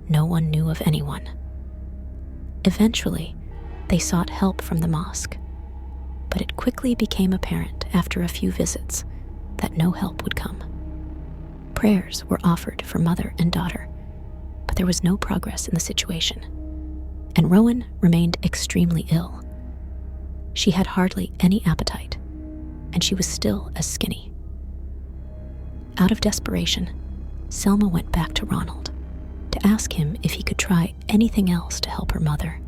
no one knew of anyone. Eventually, they sought help from the mosque, but it quickly became apparent after a few visits that no help would come. Prayers were offered for mother and daughter, but there was no progress in the situation, and Rowan remained extremely ill. She had hardly any appetite, and she was still as skinny. Out of desperation, Selma went back to Ronald to ask him if he could try anything else to help her mother.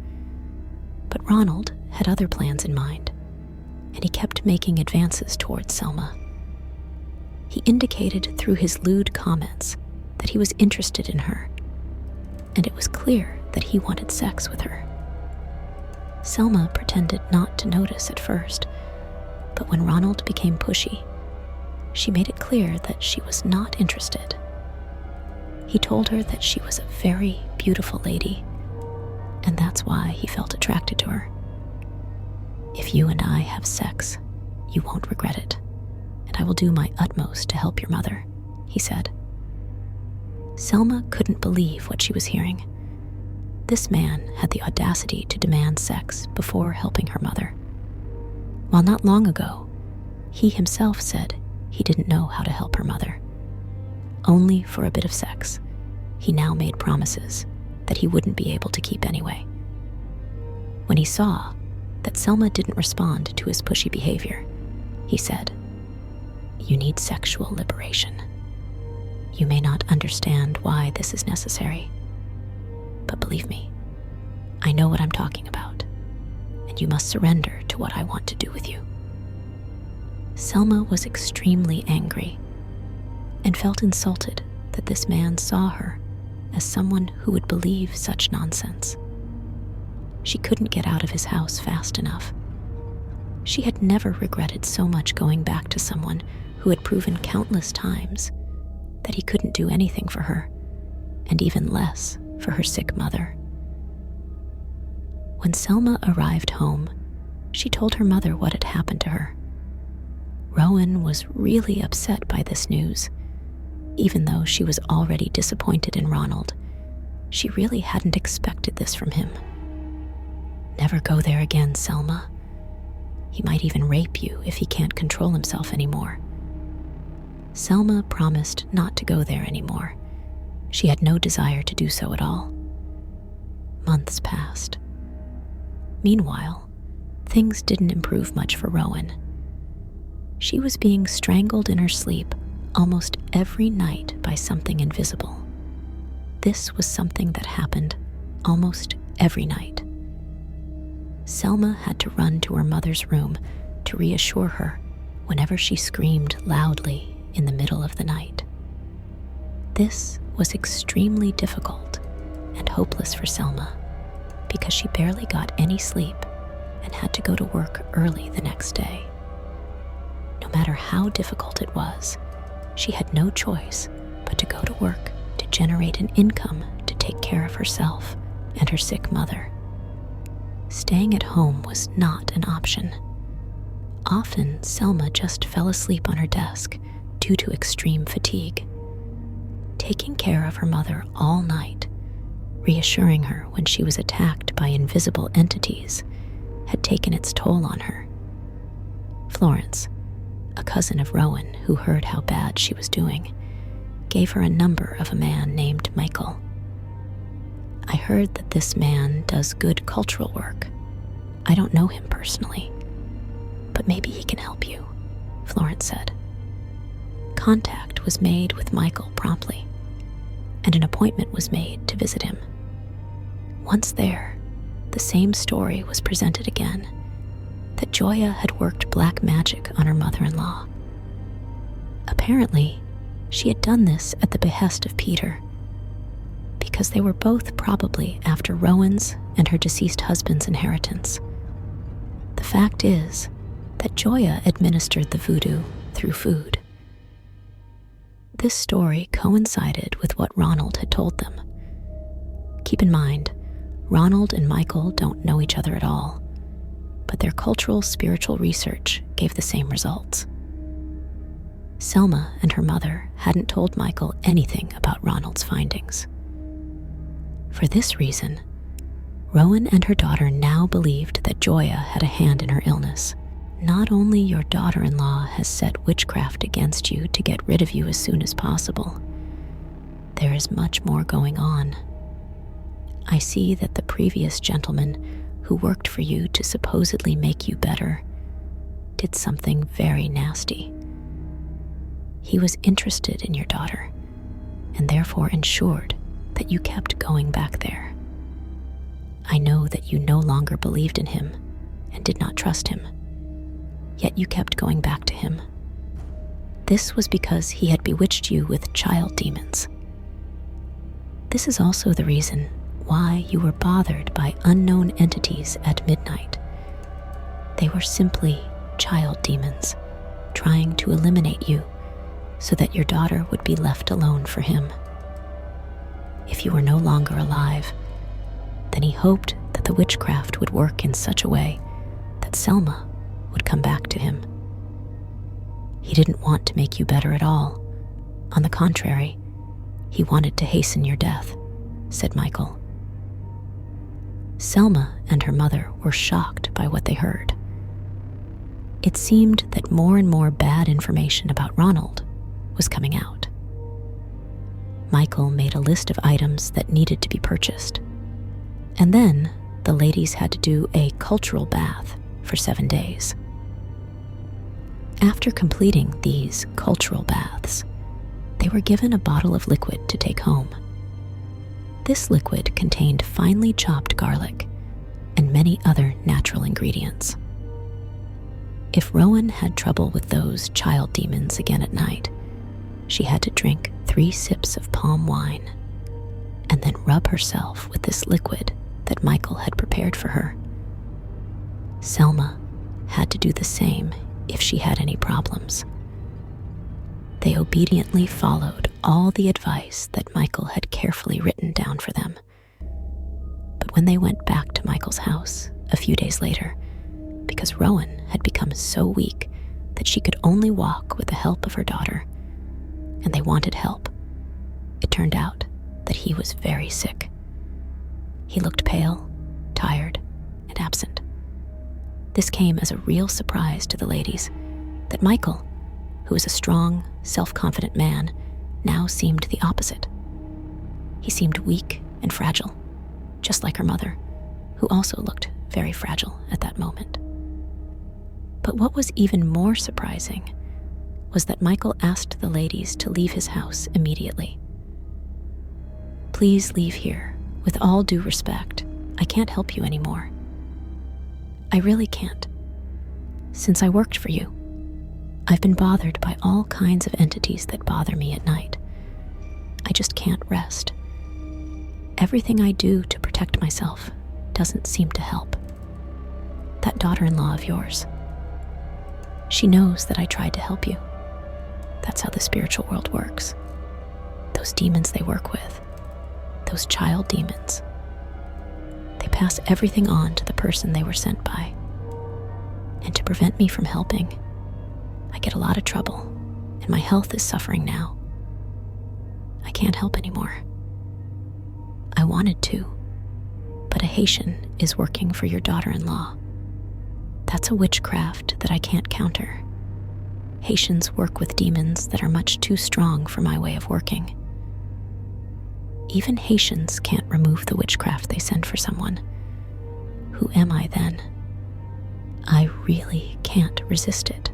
But Ronald had other plans in mind, and he kept making advances towards Selma. He indicated through his lewd comments that he was interested in her, and it was clear that he wanted sex with her. Selma pretended not to notice at first, but when Ronald became pushy, she made it clear that she was not interested. He told her that she was a very beautiful lady, and that's why he felt attracted to her. If you and I have sex, you won't regret it, and I will do my utmost to help your mother, he said. Selma couldn't believe what she was hearing. This man had the audacity to demand sex before helping her mother. While not long ago, he himself said he didn't know how to help her mother. Only for a bit of sex, he now made promises that he wouldn't be able to keep anyway. When he saw that Selma didn't respond to his pushy behavior, he said, "You need sexual liberation. You may not understand why this is necessary, but believe me, I know what I'm talking about, and you must surrender to what I want to do with you." Selma was extremely angry and felt insulted that this man saw her as someone who would believe such nonsense. She couldn't get out of his house fast enough. She had never regretted so much going back to someone who had proven countless times that he couldn't do anything for her, and even less for her sick mother. When Selma arrived home, she told her mother what had happened to her. Rowan was really upset by this news. Even though she was already disappointed in Ronald, she really hadn't expected this from him. "Never go there again, Selma. He might even rape you if he can't control himself anymore." Selma promised not to go there anymore. She had no desire to do so at all. Months passed. Meanwhile, things didn't improve much for Rowan. She was being strangled in her sleep almost every night by something invisible. This was something that happened almost every night. Selma had to run to her mother's room to reassure her whenever she screamed loudly in the middle of the night. This was extremely difficult and hopeless for Selma because she barely got any sleep and had to go to work early the next day. No matter how difficult it was, she had no choice but to go to work to generate an income to take care of herself and her sick mother. Staying at home was not an option. Often, Selma just fell asleep on her desk due to extreme fatigue. Taking care of her mother all night, reassuring her when she was attacked by invisible entities, had taken its toll on her. Florence, a cousin of Rowan who heard how bad she was doing, gave her a number of a man named Michael. I heard that this man does good cultural work. I don't know him personally, but maybe he can help you, Florence said. Contact was made with Michael promptly, and an appointment was made to visit him. Once there, the same story was presented again, that Joya had worked black magic on her mother-in-law. Apparently, she had done this at the behest of Peter, because they were both probably after Rowan's and her deceased husband's inheritance. The fact is that Joya administered the voodoo through food. This story coincided with what Ronald had told them. Keep in mind, Ronald and Michael don't know each other at all, but their cultural spiritual research gave the same results. Selma and her mother hadn't told Michael anything about Ronald's findings. For this reason, Rowan and her daughter now believed that Joya had a hand in her illness. Not only your daughter-in-law has set witchcraft against you to get rid of you as soon as possible, there is much more going on. I see that the previous gentleman who worked for you to supposedly make you better did something very nasty. He was interested in your daughter and therefore ensured that you kept going back there. I know that you no longer believed in him and did not trust him, yet you kept going back to him. This was because he had bewitched you with child demons. This is also the reason why you were bothered by unknown entities at midnight. They were simply child demons trying to eliminate you so that your daughter would be left alone for him. If you were no longer alive, then he hoped that the witchcraft would work in such a way that Selma would come back to him. He didn't want to make you better at all. On the contrary, he wanted to hasten your death, said Michael. Selma and her mother were shocked by what they heard. It seemed that more and more bad information about Ronald was coming out. Michael made a list of items that needed to be purchased, and then the ladies had to do a cultural bath for 7 days. After completing these cultural baths, they were given a bottle of liquid to take home. This liquid contained finely chopped garlic and many other natural ingredients. If Rowan had trouble with those child demons again at night, she had to drink 3 sips of palm wine and then rub herself with this liquid that Michael had prepared for her. Selma had to do the same if she had any problems. They obediently followed all the advice that Michael had carefully written down for them. But when they went back to Michael's house a few days later, because Rowan had become so weak that she could only walk with the help of her daughter, and they wanted help, it turned out that he was very sick. He looked pale, tired, and absent. This came as a real surprise to the ladies, that Michael, who was a strong, self-confident man, now seemed the opposite. He seemed weak and fragile, just like her mother, who also looked very fragile at that moment. But what was even more surprising was that Michael asked the ladies to leave his house immediately. "Please leave here. With all due respect, I can't help you anymore. I really can't. Since I worked for you, I've been bothered by all kinds of entities that bother me at night. I just can't rest. Everything I do to protect myself doesn't seem to help. That daughter-in-law of yours, she knows that I tried to help you. That's how the spiritual world works. those demons they work with, those child demons, they pass everything on to the person they were sent by. And to prevent me from helping, I get a lot of trouble, and my health is suffering now. I can't help anymore. I wanted to, but a Haitian is working for your daughter-in-law. That's a witchcraft that I can't counter. Haitians work with demons that are much too strong for my way of working. Even Haitians can't remove the witchcraft they send for someone. Who am I then? I really can't resist it.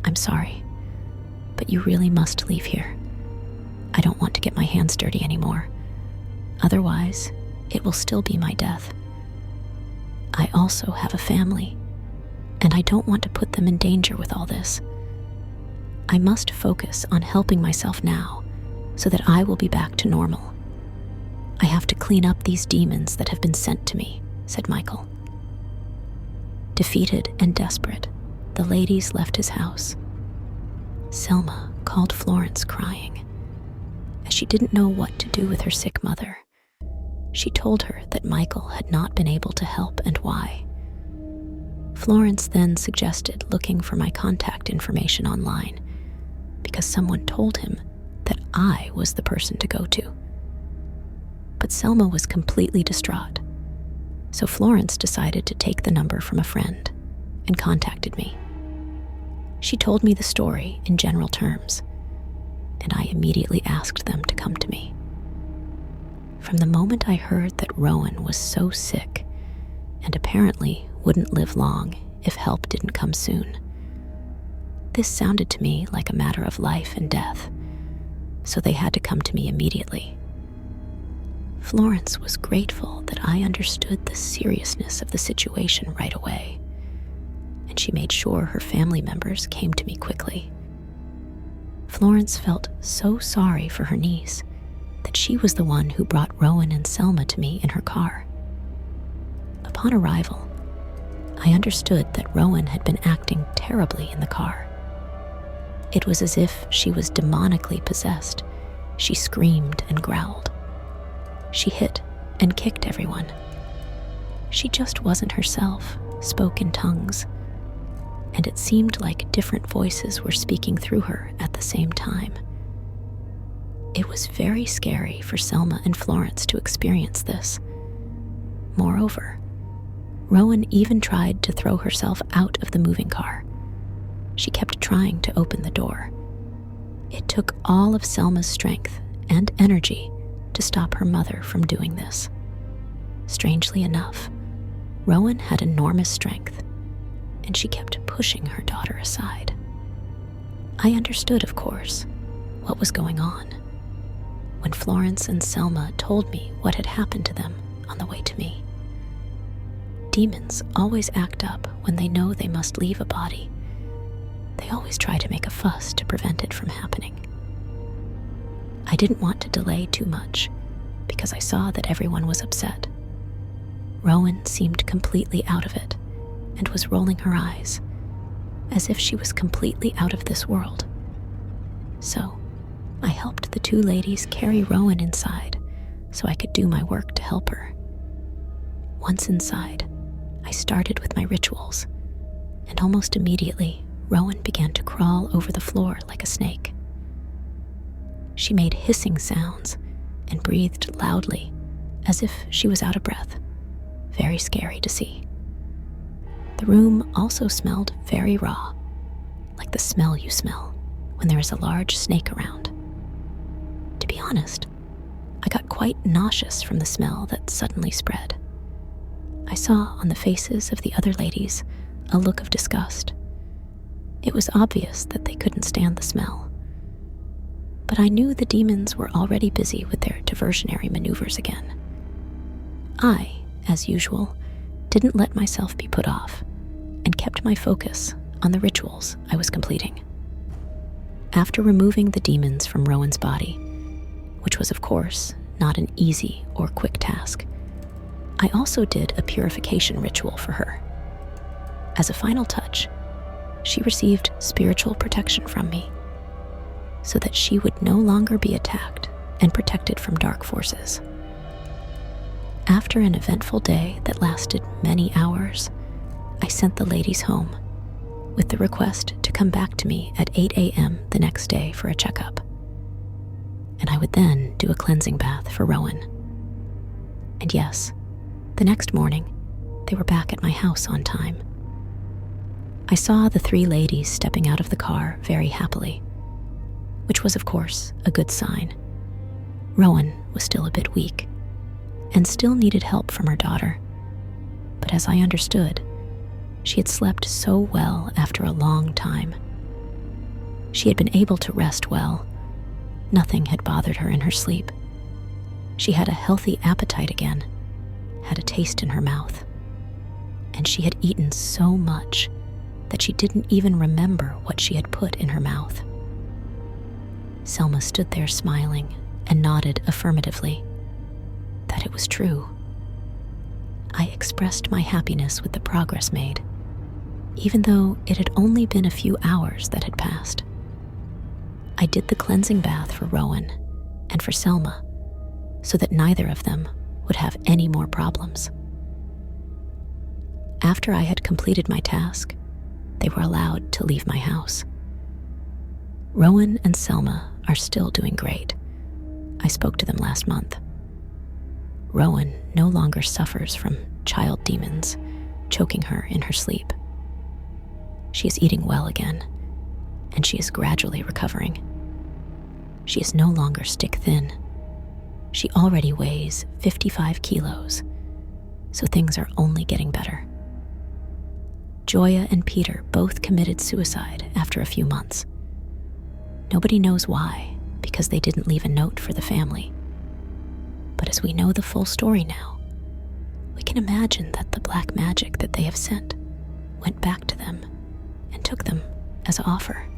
I'm sorry, but you really must leave here. I don't want to get my hands dirty anymore. Otherwise, it will still be my death. I also have a family, and I don't want to put them in danger with all this. I must focus on helping myself now so that I will be back to normal. I have to clean up these demons that have been sent to me, said Michael. Defeated and desperate, the ladies left his house. Selma called Florence crying. As she didn't know what to do with her sick mother, she told her that Michael had not been able to help and why. Florence then suggested looking for my contact information online because someone told him that I was the person to go to. But Selma was completely distraught, so Florence decided to take the number from a friend and contacted me. She told me the story in general terms, and I immediately asked them to come to me. From the moment I heard that Rowan was so sick and apparently wouldn't live long if help didn't come soon, this sounded to me like a matter of life and death, so they had to come to me immediately. Florence was grateful that I understood the seriousness of the situation right away, and she made sure her family members came to me quickly. Florence felt so sorry for her niece that she was the one who brought Rowan and Selma to me in her car. Upon arrival, I understood that Rowan had been acting terribly in the car. It was as if she was demonically possessed. She screamed and growled. She hit and kicked everyone. She just wasn't herself, spoke in tongues, and it seemed like different voices were speaking through her at the same time. It was very scary for Selma and Florence to experience this. Moreover, Rowan even tried to throw herself out of the moving car. She kept trying to open the door. It took all of Selma's strength and energy to stop her mother from doing this. Strangely enough, Rowan had enormous strength, and she kept pushing her daughter aside. I understood, of course, what was going on when Florence and Selma told me what had happened to them on the way to me. Demons always act up when they know they must leave a body. They always try to make a fuss to prevent it from happening. I didn't want to delay too much because I saw that everyone was upset. Rowan seemed completely out of it and was rolling her eyes as if she was completely out of this world. So I helped the two ladies carry Rowan inside so I could do my work to help her. Once inside, I started with my rituals, and almost immediately, Rowan began to crawl over the floor like a snake. She made hissing sounds and breathed loudly as if she was out of breath. Very scary to see. The room also smelled very raw, like the smell you smell when there is a large snake around. To be honest, I got quite nauseous from the smell that suddenly spread. I saw on the faces of the other ladies a look of disgust. It was obvious that they couldn't stand the smell. But I knew the demons were already busy with their diversionary maneuvers again. I, as usual, didn't let myself be put off and kept my focus on the rituals I was completing. After removing the demons from Rowan's body, which was of course not an easy or quick task, I also did a purification ritual for her. As a final touch, she received spiritual protection from me so that she would no longer be attacked and protected from dark forces. After an eventful day that lasted many hours, I sent the ladies home with the request to come back to me at 8 a.m. the next day for a checkup. And I would then do a cleansing bath for Rowan. And yes, the next morning, they were back at my house on time. I saw the 3 ladies stepping out of the car very happily, which was, of course, a good sign. Rowan was still a bit weak and still needed help from her daughter. But as I understood, she had slept so well after a long time. She had been able to rest well. Nothing had bothered her in her sleep. She had a healthy appetite again, had a taste in her mouth, and she had eaten so much that she didn't even remember what she had put in her mouth. Selma stood there smiling and nodded affirmatively that it was true. I expressed my happiness with the progress made, even though it had only been a few hours that had passed. I did the cleansing bath for Rowan and for Selma so that neither of them would have any more problems. After I had completed my task, they were allowed to leave my house. Rowan and Selma are still doing great. I spoke to them last month. Rowan no longer suffers from child demons choking her in her sleep. She is eating well again, and she is gradually recovering. She is no longer stick thin. She already weighs 55 kilos, so things are only getting better. Joya and Peter both committed suicide after a few months. Nobody knows why, because they didn't leave a note for the family. But as we know the full story now, we can imagine that the black magic that they have sent went back to them and took them as an offer.